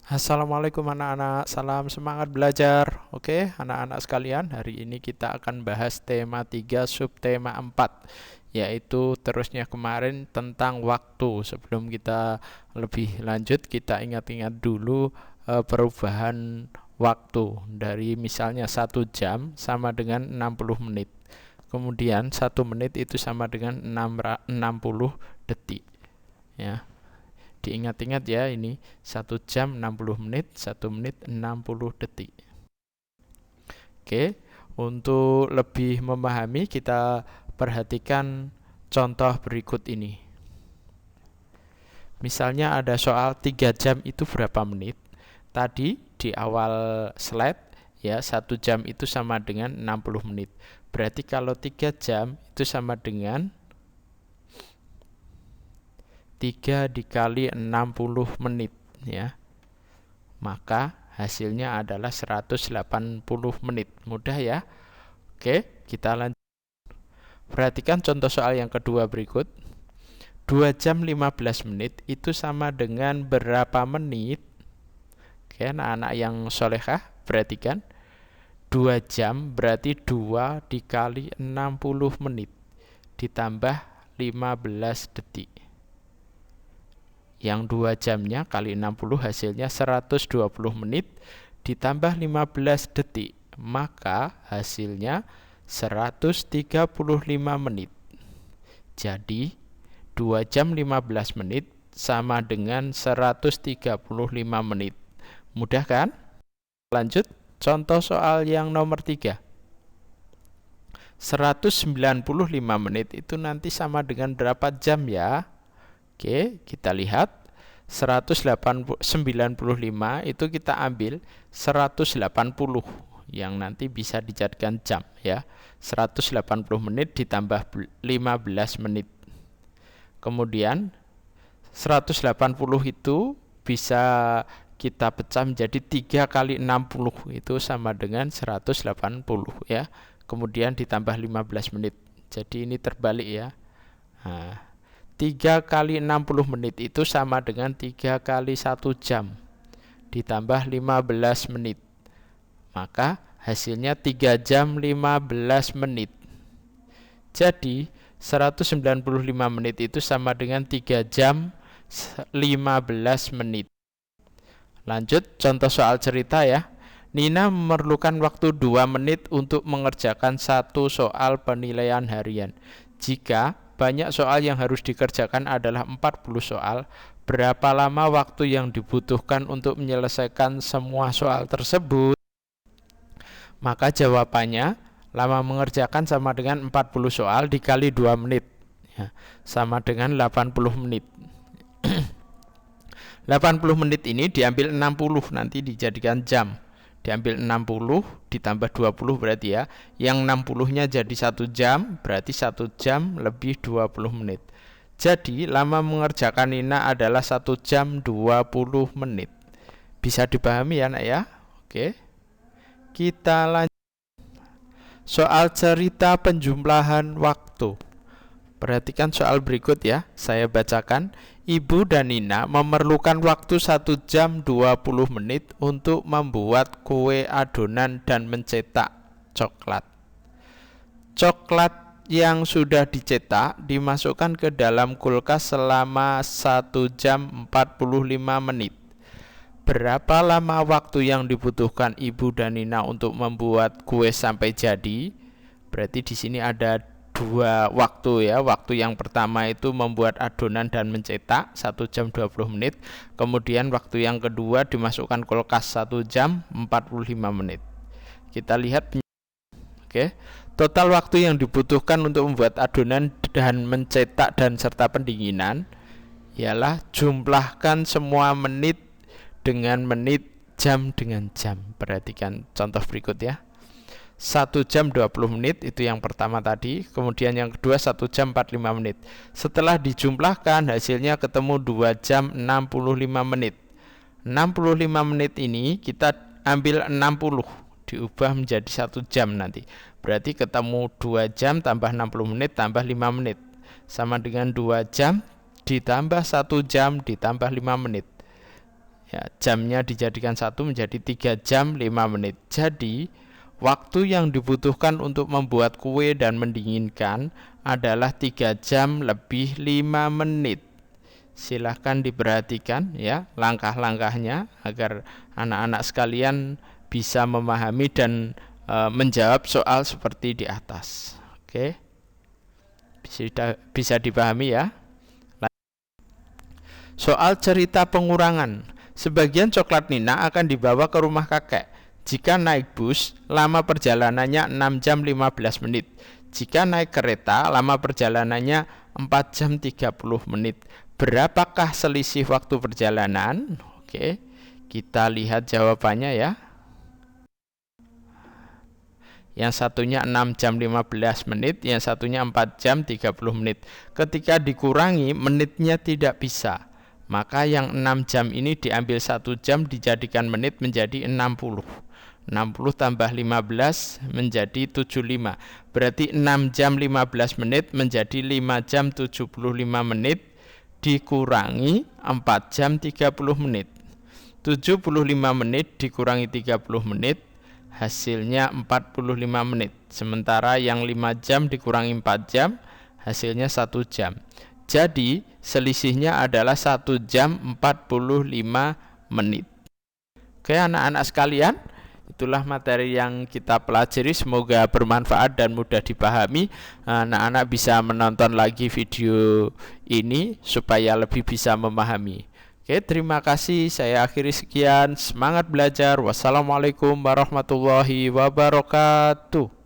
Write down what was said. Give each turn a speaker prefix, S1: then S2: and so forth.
S1: Assalamualaikum anak-anak, salam semangat belajar. Oke, anak-anak sekalian, hari ini kita akan bahas tema 3 subtema 4, yaitu terusnya kemarin tentang waktu. Sebelum kita lebih lanjut, kita ingat-ingat dulu perubahan waktu. Dari misalnya 1 jam sama dengan 60 menit. Kemudian 1 menit itu sama dengan 60 detik. Ya. Diingat-ingat ya, ini 1 jam 60 menit, 1 menit 60 detik. Oke, untuk lebih memahami kita perhatikan contoh berikut ini. Misalnya ada soal 3 jam itu berapa menit. Tadi di awal slide ya, 1 jam itu sama dengan 60 menit. Berarti kalau 3 jam itu sama dengan 3 dikali 60 menit ya. Maka hasilnya adalah 180 menit. Mudah ya. Oke, kita lanjut. Perhatikan contoh soal yang kedua berikut. 2 jam 15 menit itu sama dengan berapa menit? Oke, anak-anak yang solehah, perhatikan. 2 jam berarti 2 dikali 60 menit ditambah 15 detik. Yang 2 jamnya kali 60 hasilnya 120 menit ditambah 15 detik. Maka hasilnya 135 menit. Jadi 2 jam 15 menit sama dengan 135 menit. Mudah kan? Lanjut, contoh soal yang nomor 3. 195 menit itu nanti sama dengan berapa jam ya? Oke, kita lihat 195 itu kita ambil 180 yang nanti bisa dijadikan jam ya. 180 menit ditambah 15 menit. Kemudian 180 itu bisa kita pecah menjadi 3 kali 60 itu sama dengan 180 ya. Kemudian ditambah 15 menit. Jadi ini terbalik ya. Nah, 3 kali 60 menit itu sama dengan 3 kali 1 jam ditambah 15 menit. Maka hasilnya 3 jam 15 menit. Jadi 195 menit itu sama dengan 3 jam 15 menit. Lanjut contoh soal cerita ya. Nina memerlukan waktu 2 menit untuk mengerjakan satu soal penilaian harian. Jika banyak soal yang harus dikerjakan adalah 40 soal, berapa lama waktu yang dibutuhkan untuk menyelesaikan semua soal tersebut? Maka jawabannya, lama mengerjakan sama dengan 40 soal dikali 2 menit ya, sama dengan 80 menit. 80 menit ini diambil 60 nanti dijadikan jam. Diambil 60 ditambah 20 berarti ya. Yang 60-nya jadi 1 jam, berarti 1 jam lebih 20 menit. Jadi lama mengerjakan Nina adalah 1 jam 20 menit. Bisa dipahami ya nak ya? Oke. Kita lanjut. Soal cerita penjumlahan waktu. Perhatikan soal berikut ya. Saya bacakan. Ibu dan Nina memerlukan waktu 1 jam 20 menit untuk membuat kue adonan dan mencetak coklat. Coklat yang sudah dicetak dimasukkan ke dalam kulkas selama 1 jam 45 menit. Berapa lama waktu yang dibutuhkan Ibu dan Nina untuk membuat kue sampai jadi? Berarti di sini ada 2 waktu ya. Waktu yang pertama itu membuat adonan dan mencetak 1 jam 20 menit. Kemudian waktu yang kedua dimasukkan kulkas 1 jam 45 menit. Kita lihat. Oke. Total waktu yang dibutuhkan untuk membuat adonan dan mencetak dan serta pendinginan ialah jumlahkan semua menit dengan menit, jam dengan jam. Perhatikan contoh berikut ya. 1 jam 20 menit itu yang pertama tadi. Kemudian yang kedua 1 jam 45 menit. Setelah dijumlahkan hasilnya ketemu 2 jam 65 menit. 65 menit ini kita ambil 60 diubah menjadi 1 jam nanti. Berarti ketemu 2 jam tambah 60 menit tambah 5 menit sama dengan 2 jam ditambah 1 jam ditambah 5 menit Ya, jamnya dijadikan 1 menjadi 3 jam 5 menit. Jadi waktu yang dibutuhkan untuk membuat kue dan mendinginkan adalah 3 jam lebih 5 menit. Silahkan diperhatikan ya langkah-langkahnya agar anak-anak sekalian bisa memahami dan menjawab soal seperti di atas. Oke, bisa dipahami ya. Soal cerita pengurangan. Sebagian coklat Nina akan dibawa ke rumah kakek. Jika naik bus, lama perjalanannya 6 jam 15 menit. Jika naik kereta, lama perjalanannya 4 jam 30 menit. Berapakah selisih waktu perjalanan? Oke, kita lihat jawabannya ya. Yang satunya 6 jam 15 menit, yang satunya 4 jam 30 menit. Ketika dikurangi, menitnya tidak bisa. Maka yang 6 jam ini diambil 1 jam dijadikan menit menjadi 60. 60 tambah 15 menjadi 75. Berarti 6 jam 15 menit menjadi 5 jam 75 menit dikurangi 4 jam 30 menit. 75 menit dikurangi 30 menit hasilnya 45 menit. Sementara yang 5 jam dikurangi 4 jam hasilnya 1 jam. Jadi selisihnya adalah 1 jam 45 menit. Oke anak-anak sekalian, itulah materi yang kita pelajari. Semoga bermanfaat dan mudah dipahami. Anak-anak bisa menonton lagi video ini supaya lebih bisa memahami. Oke, terima kasih. Saya akhiri sekian. Semangat belajar. Wassalamualaikum warahmatullahi wabarakatuh.